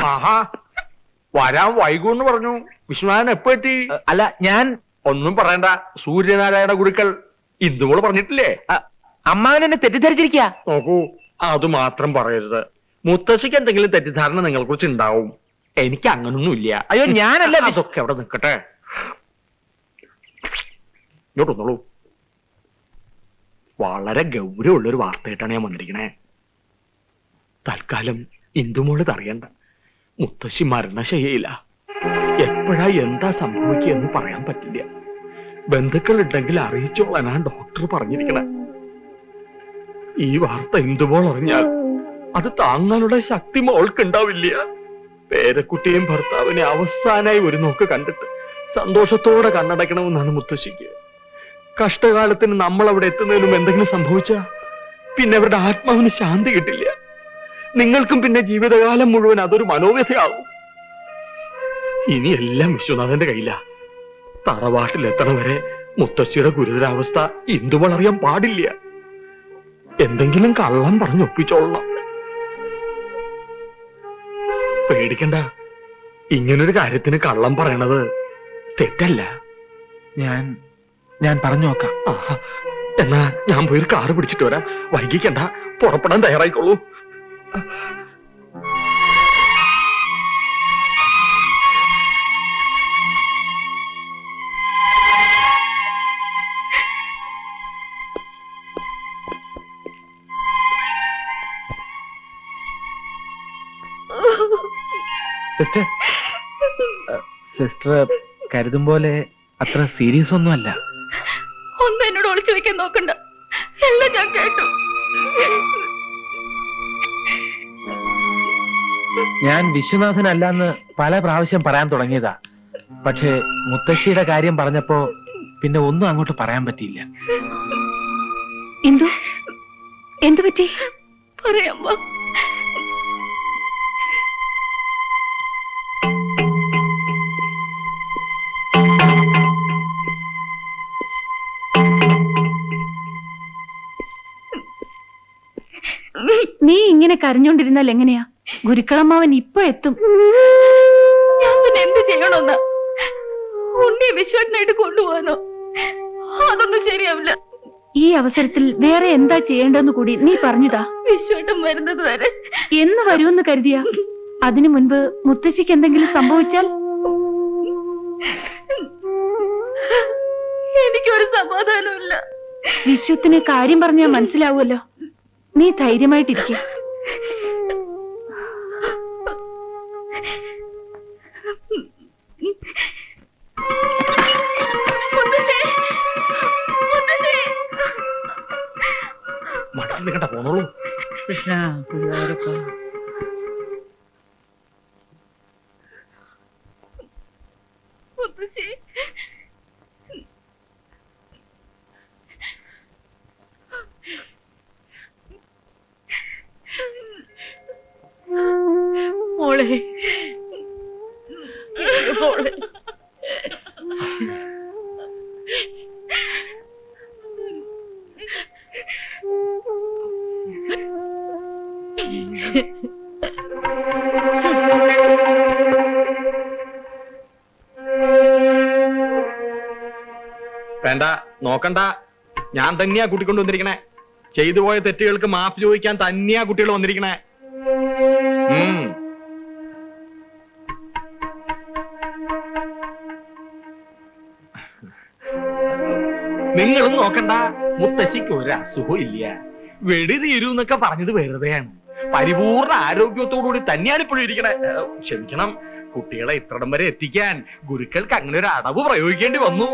ആഹാ, വരാൻ വൈകൂന്ന് പറഞ്ഞു. വിശ്വനാഥൻ എപ്പോ എത്തി? അല്ല, ഞാൻ ഒന്നും പറയണ്ട. സൂര്യനാരായണ ഗുരുക്കൾ ഇന്ദുമോള് പറഞ്ഞിട്ടില്ലേ? അമ്മാവൻ എന്നെ തെറ്റിദ്ധരിച്ചിരിക്കുക. നോക്കൂ, അത് മാത്രം പറയരുത്. മുത്തശ്ശിക്ക് എന്തെങ്കിലും തെറ്റിദ്ധാരണ നിങ്ങളെ കുറിച്ച് ഉണ്ടാവും. എനിക്ക് അങ്ങനൊന്നും ഇല്ല. അയ്യോ, ഞാനല്ല. അതൊക്കെ അവിടെ നിൽക്കട്ടെ. ഇങ്ങോട്ടൊന്നോളൂ. വളരെ ഗൗരവമുള്ളൊരു വാർത്തയായിട്ടാണ് ഞാൻ വന്നിരിക്കണേ. തൽക്കാലം ഇന്ദുമോള് അറിയണ്ട. മുത്തശ്ശി മരണശയ്യയില്ല. എപ്പോഴാ എന്താ സംഭവിക്കുക എന്ന് പറയാൻ പറ്റില്ല. ബന്ധുക്കൾ ഉണ്ടെങ്കിൽ അറിയിച്ചോളാനാണ് ഡോക്ടർ പറഞ്ഞിരിക്കണേ. ഈ വാർത്ത ഇന്ദുമോൾ അറിഞ്ഞാൽ അത് താങ്ങാനുള്ള ശക്തി മോൾക്കുണ്ടാവില്ല. പേരക്കുട്ടിയും ഭർത്താവിനെ അവസാനായി ഒരു നോക്ക് കണ്ടിട്ട് സന്തോഷത്തോടെ കണ്ണടയ്ക്കണമെന്നാണ് മുത്തശ്ശിക്ക്. കഷ്ടകാലത്തിന് നമ്മൾ അവിടെ എത്തുന്നതിനും എന്തെങ്കിലും സംഭവിച്ചാ പിന്നെ അവരുടെ ആത്മാവിന് ശാന്തി കിട്ടില്ല. നിങ്ങൾക്കും പിന്നെ ജീവിതകാലം മുഴുവൻ അതൊരു മനോവ്യഥയാവും. ഇനി എല്ലാം വിശ്വനാഥന്റെ കയ്യിലാ. തറവാട്ടിലെത്തണ വരെ മുത്തശ്ശിയുടെ ഗുരുതരാവസ്ഥ ഇന്ദുമോൾ അറിയാൻ പാടില്ല. എന്തെങ്കിലും കള്ളം പറഞ്ഞൊപ്പിച്ചോളണം. പേടിക്കണ്ട. ഇങ്ങനൊരു കാര്യത്തിന് കള്ളം പറയണത് തെറ്റല്ല. ഞാൻ പറഞ്ഞു നോക്കാം. എന്നാ ഞാൻ പോയി ഒരു കാറ് പിടിച്ചിട്ട് വരാം. വൈകിക്കണ്ട, പുറപ്പെടാൻ തയ്യാറായിക്കോളൂ. സിസ്റ്റർ കരുതും പോലെ അത്ര സീരിയസ് ഒന്നുമല്ല. ഒന്നും എന്നോട് ഒളിച്ചു വെക്കാൻ നോക്കണ്ട. എല്ലാം ഞാൻ കേട്ടു. ഞാൻ വിശ്വനാഥനല്ലെന്ന് പല പ്രാവശ്യം പറയാൻ തുടങ്ങിയതാ. പക്ഷേ മുത്തശ്ശിയുടെ കാര്യം പറഞ്ഞപ്പോ പിന്നെ ഒന്നും അങ്ങോട്ട് പറയാൻ പറ്റിയില്ല. എന്തു പറ്റി പറയാമ്മ? നീ ഇങ്ങനെ കരഞ്ഞോണ്ടിരുന്നാൽ എങ്ങനെയാ? ഗുരുക്കളമ്മാവൻ ഇപ്പൊ എത്തും. ഞാൻ പിന്നെ എന്ത് ചെയ്യണമെന്നാ? ഉണ്ണിയെ വിശ്വനായിട്ട് കൊണ്ടുപോകാനോ? അതൊന്നും ശരിയാവില്ല. ഈ അവസരത്തിൽ വേറെ എന്താ ചെയ്യേണ്ടെന്ന് കൂടി നീ പറഞ്ഞതാ. വിശ്വട്ടം വരുന്നത് വരെ എന്ന് വരുമെന്ന് കരുതിയാ? അതിനു മുൻപ് മുത്തശ്ശിക്ക് എന്തെങ്കിലും സംഭവിച്ചാൽ എനിക്കൊരു സമാധാനമില്ല. വിശ്വത്തിന് കാര്യം പറഞ്ഞാൽ മനസ്സിലാവുമല്ലോ. നീ ധൈര്യമായിട്ടിരിക്ക. മനസ്സിൽ നിൽക്കണ്ട, പോന്നോളൂ. കൃഷ്ണ മോളെ, മോളെ, വേണ്ട, നോക്കണ്ട. ഞാൻ തന്നെയാ കൂട്ടിക്കൊണ്ട് വന്നിരിക്കണേ. ചെയ്തു പോയ തെറ്റുകൾക്ക് മാപ്പ് ചോദിക്കാൻ തന്നെയാ കുട്ടികൾ വന്നിരിക്കണേ. നിങ്ങളും നോക്കണ്ട. മുത്തശ്ശിക്ക് ഒരു അസുഖവും ഇല്ല. വെടി തീരൂന്നൊക്കെ പറഞ്ഞത് വെറുതെയാണ്. പരിപൂർണ ആരോഗ്യത്തോടുകൂടി തന്നെയാണ് ഇപ്പോഴും ഇരിക്കണേ. ക്ഷമിക്കണം, കുട്ടികളെ ഇത്രടം വരെ എത്തിക്കാൻ ഗുരുക്കൾക്ക് അങ്ങനെ ഒരു അടവ് പ്രയോഗിക്കേണ്ടി വന്നു.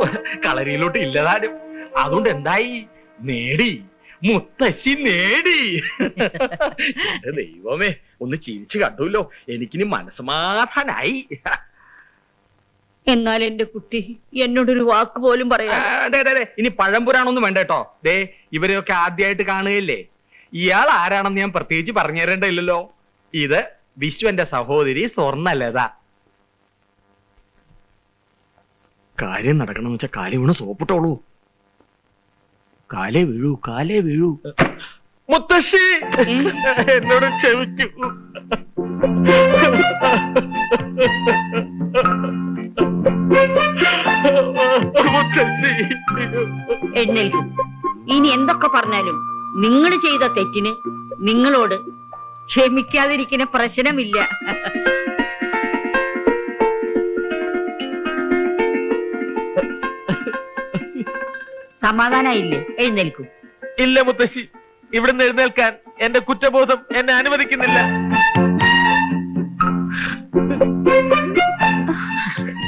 കളരിയിലോട്ട് ഇല്ലതാനും. അതുകൊണ്ട് എന്തായി? നേടി. മുത്തശ്ശി നേടി. എന്റെ ദൈവമേ, ഒന്ന് ചിരിച്ചു കണ്ടുല്ലോ. എനിക്കിനി മനസ്സമാധാനായി. എന്നാൽ എന്റെ കുട്ടി എന്നോടൊരു വാക്ക് പോലും പറയാ. ഇനി പഴംപുരാണൊന്നും വേണ്ട കേട്ടോ. ദേ, ഇവരെയൊക്കെ ആദ്യമായിട്ട് കാണുകയല്ലേ. ഇയാൾ ആരാണെന്ന് ഞാൻ പ്രത്യേകിച്ച് പറഞ്ഞു തരേണ്ടല്ലോ. ഇത് വിശ്വന്റെ സഹോദരി സ്വർണ്ണലത. കാര്യം നടക്കണമെന്ന് വെച്ചാൽ കാലേ വീണ് സോപ്പിട്ടോളൂ. കാലേ വീഴൂ, കാലേ വീഴൂ. മുത്തശ്ശി, എന്നോട് ക്ഷമിക്കൂ. മുത്തശ്ശി. എഴുന്നേൽക്കും. ഇനി എന്തൊക്കെ പറഞ്ഞാലും നിങ്ങൾ ചെയ്ത തെറ്റിന് നിങ്ങളോട് ക്ഷമിക്കാതിരിക്കുന്ന പ്രശ്നമില്ല. സമാധാനായില്ലേ? എഴുന്നേൽക്കൂ. ഇല്ല മുത്തശ്ശി, ഇവിടുന്ന് എഴുന്നേൽക്കാൻ എന്റെ കുറ്റബോധം എന്നെ അനുവദിക്കുന്നില്ല.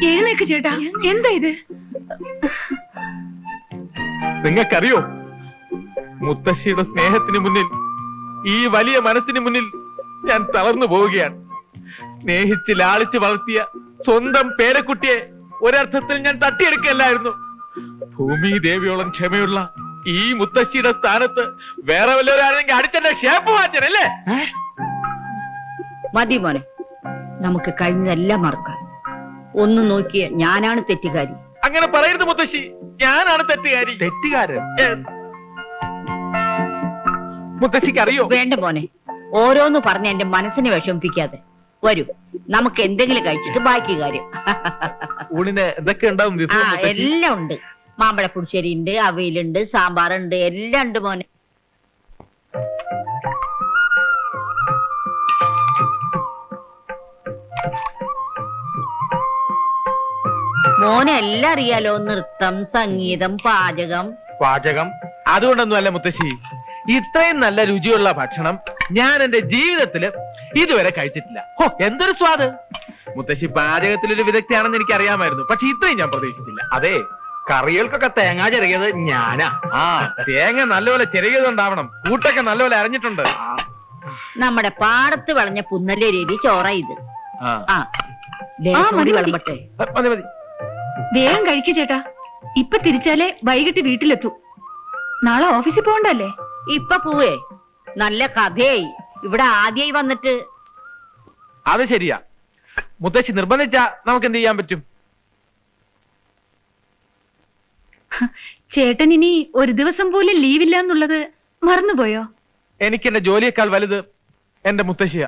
എഴുന്നേക്ക് ചേട്ടാ, എന്താ ഇത്? നിങ്ങൾക്കറിയോ, മുത്തശ്ശിയുടെ സ്നേഹത്തിന് മുന്നിൽ, ഈ വലിയ മനസ്സിന് മുന്നിൽ ഞാൻ തളർന്നു പോവുകയാണ്. സ്നേഹിച്ച് ലാളിച്ച് വളർത്തിയ സ്വന്തം പേരക്കുട്ടിയെ ഒരർത്ഥത്തിൽ ഞാൻ തട്ടിയെടുക്കല്ലായിരുന്നു. ഭൂമി ദേവിയോളം ക്ഷമയുള്ള ഈ മുത്തശ്ശിയുടെ സ്ഥാനത്ത് വേറെ വല്ലവരാണെങ്കിൽ അടിച്ചെന്റെ ഷേപ്പ് മാറ്റനല്ലേ? മതി മോനെ, നമുക്ക് കഴിഞ്ഞതെല്ലാം മറക്കാം. ഒന്ന് നോക്കിയ ഞാനാണ് തെറ്റുകാരി. അങ്ങനെ പറയരുത് മുത്തശ്ശി, ഞാനാണ് തെറ്റുകാരി. തെറ്റുകാരൻ? മുത്തശ്ശിക്ക് അറിയോ? വേണ്ട മോനെ, ഓരോന്ന് പറഞ്ഞ് എന്റെ മനസ്സിനെ വിഷമിപ്പിക്കാതെ. വരൂ, നമുക്ക് എന്തെങ്കിലും കഴിച്ചിട്ട് ബാക്കി കാര്യം. ഊണിന് എന്തൊക്കെ ഉണ്ടാവും? ആ, എല്ലാം ഉണ്ട്. മാമ്പഴ പുളിശ്ശേരി ഉണ്ട്, അവിയലുണ്ട്, സാമ്പാറുണ്ട്, എല്ലാം ഉണ്ട് മോനെ. മോനെ എല്ലാം അറിയാലോ. നൃത്തം, സംഗീതം, പാചകം. പാചകം അതുകൊണ്ടൊന്നും അല്ല മുത്തശ്ശി, ഇത്രയും നല്ല രുചിയുള്ള ഭക്ഷണം ഞാൻ എന്റെ ജീവിതത്തില് ഇതുവരെ കഴിച്ചിട്ടില്ല. ഹോ, എന്തൊരു സ്വാദ്! മുത്തശ്ശി പാചകത്തിലൊരു വിദഗ്ധയാണെന്ന് എനിക്ക് അറിയാമായിരുന്നു, പക്ഷെ ഇത്രയും ഞാൻ പ്രതീക്ഷിച്ചില്ല. അതെ, കറികൾക്കൊക്കെ തേങ്ങ ചെറിയത് ഞാനാ. ആ, തേങ്ങ നല്ലപോലെ ചെറിയതുണ്ടാവണം, കൂട്ടൊക്കെ നല്ലപോലെ അരഞ്ഞിട്ടുണ്ട്. നമ്മുടെ പാടത്ത് വളഞ്ഞ പുന്നല്ലേ രീതി ചോറ ഇത്. ആ, ആ, ലേശം കൂടി വിളമ്പട്ടെ. മതി മതി. വേഗം കഴിക്കു ചേട്ടാ, ഇപ്പൊ തിരിച്ചാലേ വൈകിട്ട് വീട്ടിലെത്തൂ. നാളെ ഓഫീസിൽ പോകണ്ടല്ലേ? ഇപ്പൊ പോവേ, നല്ല കഥയായി. ഇവിടെ ആദ്യമായി വന്നിട്ട്. അത് ശരിയാ, മുത്തശ്ശി നിർബന്ധിച്ചാ നമുക്ക് എന്ത് ചെയ്യാൻ പറ്റും? ചേട്ടൻ ഇനി ഒരു ദിവസം പോലും ലീവില്ല എന്നുള്ളത് മറന്നുപോയോ? എനിക്ക് എന്റെ ജോലിയേക്കാൾ വലുത് എന്റെ മുത്തശ്ശിയാ.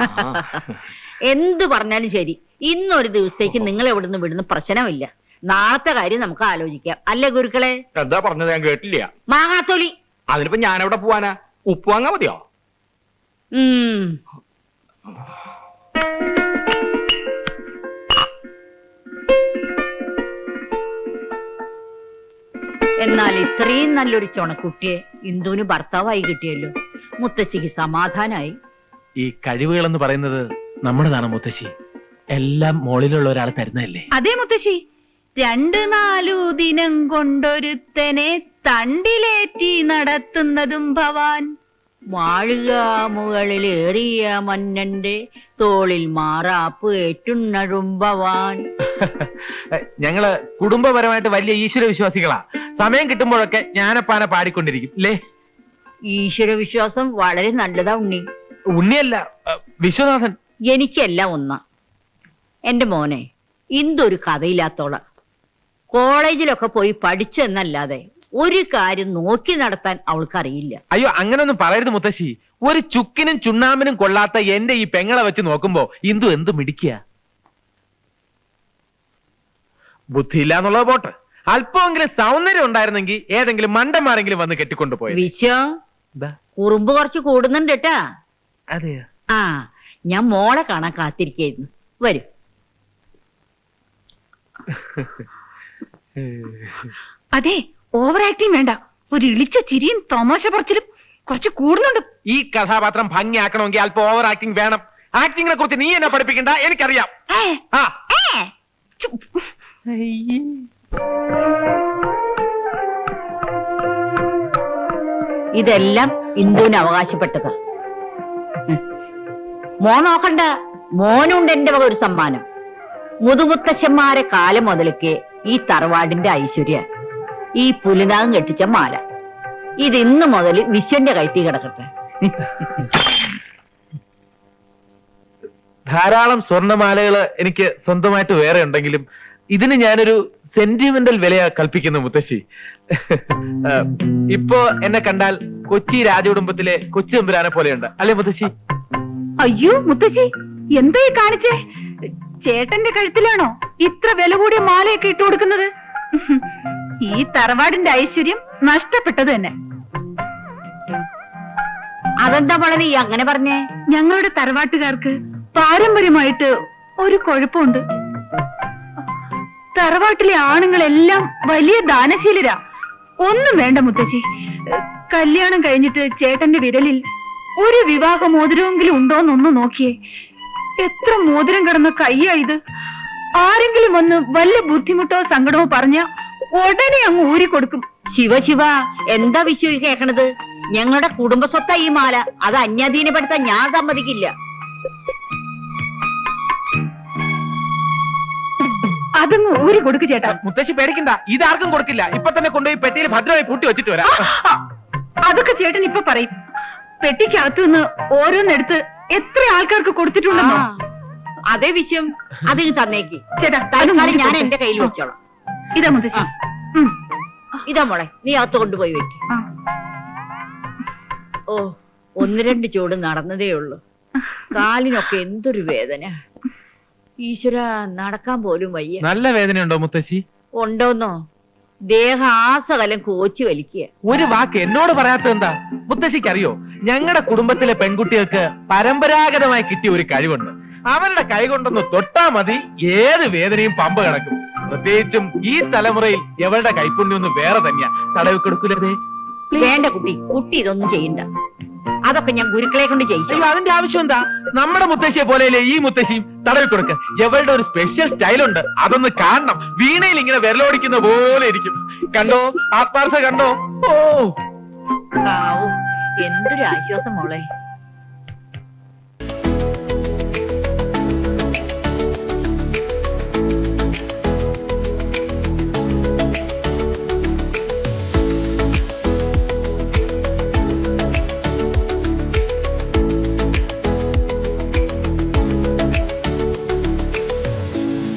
എന്ത് പറഞ്ഞാലും ശരി, ഇന്നൊരു ദിവസത്തേക്ക് നിങ്ങൾ എവിടുന്ന് വിടുന്ന പ്രശ്നമില്ല. നാളത്തെ കാര്യം നമുക്ക് ആലോചിക്കാം, അല്ലേ ഗുരുക്കളെ? എന്താ പറഞ്ഞത്? ഞാൻ കേട്ടില്ല. മാങ്ങാത്തൊലി. അതിനിപ്പോ ഞാൻ എവിടെ പോവാനാ? ഉപ്പ് വാങ്ങാ മതിയോ? എന്നാൽ ഇത്രയും നല്ലൊരു ചുണക്കുട്ടിയെ ഇന്ദുവിന് ഭർത്താവായി കിട്ടിയല്ലോ. മുത്തശ്ശിക്ക് സമാധാനായി. ഈ കഴിവുകളെന്ന് പറയുന്നത് നമ്മുടേതാണ് മുത്തശ്ശി, എല്ലാം മോളിലുള്ള ഒരാൾ തരുന്നതല്ലേ? അതേ മുത്തശ്ശി, 2-4 ദിനം കൊണ്ടൊരുത്തനെ തണ്ടിലേറ്റി നടത്തുന്നതും ഭവാൻ. വാഴുക മുകളിലേറിയ മന്നന്റെ തോളിൽ മാറാപ്പ് ഏറ്റുണ്ണഴുമ്പവാൻ. ഞങ്ങള് കുടുംബപരമായിട്ട് വലിയ ഈശ്വര വിശ്വാസികളാ. സമയം കിട്ടുമ്പോഴൊക്കെ ജ്ഞാനപ്പാന പാടിക്കൊണ്ടിരിക്കും അല്ലേ? ഈശ്വര വിശ്വാസം വളരെ നല്ലതാ ഉണ്ണി. ഉണ്ണിയല്ല, വിശ്വനാഥൻ. എനിക്കെല്ലാം ഒന്നാ. എന്റെ മോനെ, ഇന്തൊരു കഥയില്ലാത്തോള. കോളേജിലൊക്കെ പോയി പഠിച്ചെന്നല്ലാതെ ഒരു കാര്യം നോക്കി നടത്താൻ അവൾക്കറിയില്ല. അയ്യോ, അങ്ങനൊന്നും പറയരുത് മുത്തശ്ശി. ഒരു ചുക്കിനും ചുണ്ണാമ്പിനും കൊള്ളാത്ത എന്റെ ഈ പെങ്ങളെ വെച്ച് നോക്കുമ്പോ ഇന്ദു എന്ത് മിടിക്കുക. ബുദ്ധിയില്ല എന്നുള്ളത് പോട്ടെ, അല്പമെങ്കിലും സൗന്ദര്യം ഉണ്ടായിരുന്നെങ്കിൽ ഏതെങ്കിലും മണ്ടന്മാരെങ്കിലും വന്ന് കെട്ടിക്കൊണ്ടുപോയി. വിശ്വം, കുറുമ്പ് കുറച്ച് കൂടുന്നുണ്ട് കേട്ടാ. അതെയോ? ആ, ഞാൻ മോളെ കാണാൻ കാത്തിരിക്കായിരുന്നു. വരൂ. അതെ, ഓവർ ആക്ടിങ് വേണ്ട. ഒരു ഇളിച്ച ചിരിയും തമാശ പറച്ചിലും കുറച്ച് കൂടുന്നുണ്ട്. ഈ കഥാപാത്രം ഭംഗിയാക്കണമെങ്കിൽ അല്പം ഓവർ ആക്ടിങ് വേണം. ആക്ടിങ്ങിനെ കുറിച്ച് നീ എന്നെ പഠിപ്പിക്കണ്ട, എനിക്കറിയാം. ആ, ഇതെല്ലാം ഇന്ദുവിന് അവകാശപ്പെട്ടതാ. മോൻ നോക്കണ്ട, മോനുണ്ട് എന്റെ വക ഒരു സമ്മാനം. മുതുമുത്തശ്ശന്മാരെ കാലം മുതലൊക്കെ ഈ തറവാടിന്റെ ഐശ്വര്യ ഈ പുലിനാഗം കെട്ടിച്ച മാല. ഇത് ഇന്ന് മുതൽ വിശ്വന്റെ കൈത്തി കിടക്കട്ടെ. ധാരാളം സ്വർണ്ണമാലകള് എനിക്ക് സ്വന്തമായിട്ട് വേറെ ഉണ്ടെങ്കിലും ഇതിന് ഞാനൊരു സെന്റിമെന്റൽ വിലയാ കൽപ്പിക്കുന്നു മുത്തശ്ശി. ഇപ്പോ എന്നെ കണ്ടാൽ കൊച്ചി രാജകുടുംബത്തിലെ കൊച്ചു തമ്പുരാനെ പോലെയുണ്ട് അല്ലേ മുത്തശ്ശി? അയ്യോ മുത്തശ്ശി, എന്തായി കാണിച്ചേ? ചേട്ടന്റെ കഴുത്തിലാണോ ഇത്ര വില കൂടിയ മാലയൊക്കെ ഇട്ടു കൊടുക്കുന്നത്? ഈ തറവാടിന്റെ ഐശ്വര്യം നഷ്ടപ്പെട്ടത് തന്നെ. അതെന്താ മോളെ നീ അങ്ങനെ പറഞ്ഞേ? ഞങ്ങളുടെ തറവാട്ടുകാർക്ക് പാരമ്പര്യമായിട്ട് ഒരു കുഴപ്പമുണ്ട്. തറവാട്ടിലെ ആണുങ്ങളെല്ലാം വലിയ ദാനശീലരാ. ഒന്നും വേണ്ട മുത്തശ്ശി, കല്യാണം കഴിഞ്ഞിട്ട് ചേട്ടന്റെ വിരലിൽ ഒരു വിവാഹ മോതിരമെങ്കിലും ഉണ്ടോന്നൊന്ന് നോക്കിയേ. എത്ര മോതിരം കിടന്ന കയ്യാ ഇത്. ആരെങ്കിലും വന്ന് വല്ല ബുദ്ധിമുട്ടോ സങ്കടമോ പറഞ്ഞ ഉടനെ അങ്ങ് ഊരിക്കൊടുക്കും. ശിവ ശിവ, എന്താ വിശ്വ കേക്കണത്? ഞങ്ങളുടെ കുടുംബ സ്വത്താ ഈ മാല. അത് അന്യാധീനപ്പെടുത്താൻ ഞാൻ സമ്മതിക്കില്ല. അതങ്ങ് ഊരി കൊടുക്കു ചേട്ടാ. മുത്തശ്ശി പേടിക്കണ്ട, ഇതാർക്കും കൊടുക്കില്ല. ഇപ്പൊ തന്നെ കൊണ്ടുപോയി പെട്ടിയിൽ ഭദ്രമായി പൂട്ടി വെച്ചിട്ട് വരാം. അതൊക്കെ ചേട്ടൻ ഇപ്പൊ പറയും. പെട്ടിക്കകത്തു നിന്ന് ഓരോന്നെടുത്ത് എത്ര ആൾക്കാർക്ക് കൊടുത്തിട്ടുണ്ടെന്നോ? അതേ വിഷയം അതിന് തന്നേക്ക് ചേട്ടാ. തൽക്കാലം ഞാൻ എന്റെ കയ്യിൽ വെച്ചോളാം. ഇതാ മുത്തശ്ശി. ഇതാ മോളെ, നീ അകത്ത് കൊണ്ടുപോയി വെക്ക്. ഓ, 1-2 ചൂട് നടന്നതേ ഉള്ളൂ. കാലിനൊക്കെ എന്തൊരു വേദന. ഈശ്വര, നടക്കാൻ പോലും വയ്യ. നല്ല വേദനയുണ്ടോ മുത്തശ്ശി? ഉണ്ടോന്നോ? ദേഹാസകലം കോച്ചി വലിക്കുക. ഒരു വാക്ക് എന്നോട് പറയാത്തത് എന്താ? മുത്തശ്ശിക്ക് അറിയോ, ഞങ്ങളുടെ കുടുംബത്തിലെ പെൺകുട്ടികൾക്ക് പരമ്പരാഗതമായി കിട്ടിയ ഒരു കഴിവുണ്ട്. അവരുടെ കൈ കൊണ്ടൊന്ന് തൊട്ടാ മതി, ഏത് വേദനയും പമ്പ കിടക്കും. പ്രത്യേകിച്ചും ഈ തലമുറയിൽ എവളുടെ കൈപ്പുണ്യം ഒന്ന് വേറെ തന്നെയാ. തടവി കൊടുക്കൂലേ? വേണ്ട കുട്ടി, കുട്ടി ഇതൊന്നും ചെയ്യണ്ട. അതൊക്കെ ഞാൻ ഗുരുക്കളെ കൊണ്ട് ചെയ്യിച്ചു. അയ്യോ, അതിന്റെ ആവശ്യം എന്താ? നമ്മുടെ മുത്തശ്ശിയെ പോലെയല്ലേ ഈ മുത്തശ്ശിയും. തടവി കൊടുക്ക. എവളുടെ ഒരു സ്പെഷ്യൽ സ്റ്റൈലുണ്ട്, അതൊന്ന് കാണണം. വീണയിൽ ഇങ്ങനെ വിരലോടിക്കുന്ന പോലെ ഇരിക്കും. കണ്ടോ? ആത്മാർത്ഥ കണ്ടോ? ഓ, എന്തൊരു ആശ്വാസം മോളെ.